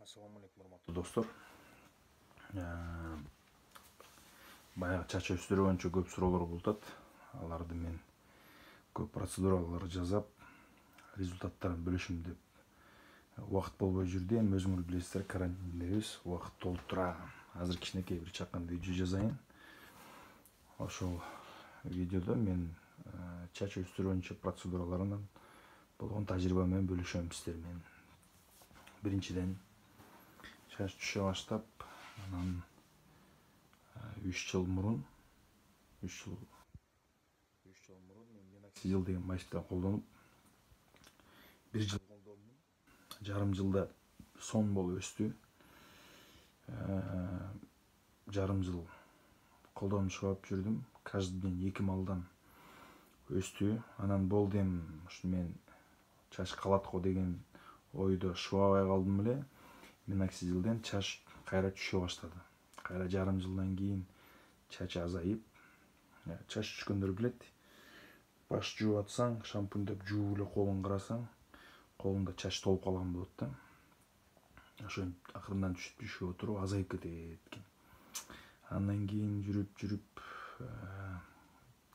Assalamu alaikum урматтуу достор. Баягы чач өстүрүү боюнча көп суроолор болуп атат. Аларды мен көп процедуралар жасап, результаттарын бөлүшүм деп убакыт болбой жүрдү. Эми өзүңөр билесиздер, карантиндебиз, убакыт толуп тураган. Азыр кичинекей бир чакан видео жасайын. Ошол видеодо мен чач өстүрүү боюнча процедураларынан болгон тажрыйба менен бөлүшөм сиздер менен. Биринчиден чач түшө баштап, анан 3 жыл мурун мен Minoxidil деген майстан колдонуп, 1 жыл колдондум. Жарым жылда сон болуп өстү. Жарым жыл колдонуп чыгып жүрдүм. Каждый день 2 малдан өстү. Анан болду, эми ушу мен чач калат го деген ойдо шубабай калдым эле. Minoxidilден чач кайра түшө баштады. Кайра жарым жылдан кийин чач азайып, чач түшкөндөр билет. Баш жууп атсаң, шампуньдеп жууп эле колуң карасаң, колуңда чач толуп калган болот да. Ошентип акырындан түшүп отуруп азайып кетет экен. Андан кийин жүрүп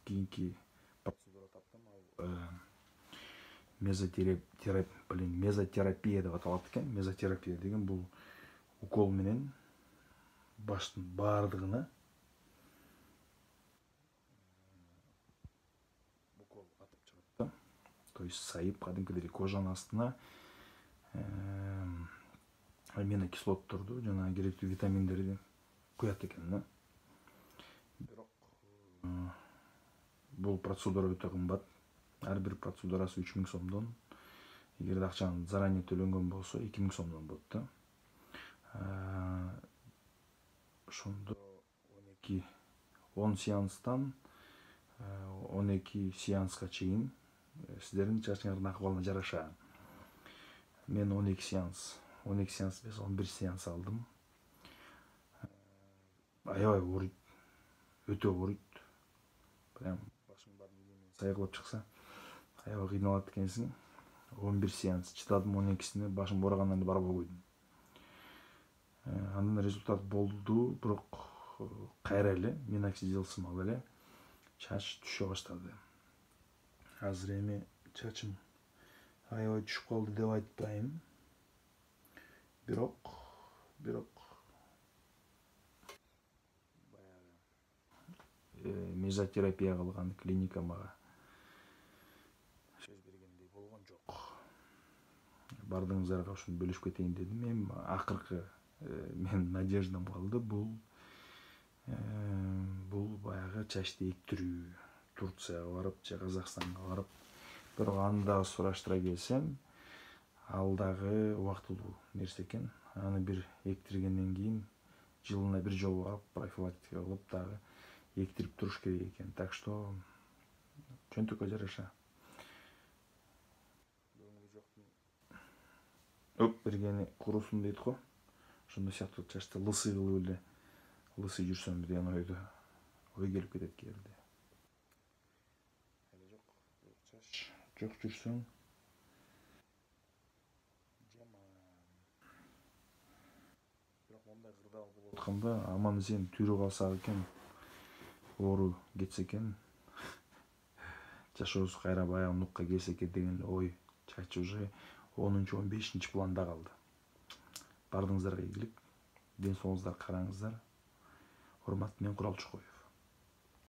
кийинки процедура таптым. Мезотерапия деп аталат экен. Мезотерапия деген бул укол менен баштын баардыгына укол атып чыгат да. То есть сайып, кадимкидей кожанын астына аминокислотторду жана керектүү витаминдерди куят экен да. Бирок бул процедура өтө кымбат. Ар бир процедурасы 3000 сомдон. Эгерде акчаны заранее төлөнгөн болсо 2000 сомдон болот да. Ошондо 10 сеанстан 12 сеанска чейин сиздердин чачыңардын акыбалына жараша. Мен 12 сеанс эмес, 11 сеанс алдым. Аябай ооруйт, өтө ооруйт. Прям башың баарын сайгылап чыкса, аябай кыйналат экенсиң. 11 сеанс чыдадым, 12сине башым ооругандан да барбай койдум. Андан результат болду, бирок кайра эле Minoxidil сымал эле чач түшө баштады. Азыр эми чачым аябай түшүп калды деп айтпайм. Бирок мезотерапия кылган клиника мага сөз бергендей болгон жок. Бардыгыңыздарга ушуну бөлүшүп кетейин дедим. Эми акыркы мен надеждам калды. Бул баягы чачты эктирүү. Турцияга барып, же Казакстанга барып, бирок аны дагы сураштыра келсем, ал дагы убактылуу нерсе экен. Аны бир эктиргенден кийин жылына бир жолу барып, профилактика кылып дагы эктирип туруш керек экен. Так что чөнтөккө жараша. Өп бергени курусун дейт го. Ошондой сыяктуу чачты лысый кылып эле лысый жүрсөм деген ой келип кетет кээде. Эле жок жүрсөң бирок мондай кырдаал болуп атканда аман эсен түйрө калсак экен, оору кетсе экен, жашообуз кайра баягы нукка келсе экен деген ой чач уже 10-15 планда калды. Бардыгыңыздарга ийгилик, ден соолугуңуздарга караңыздар. Урмат, мен Курал Чукоев.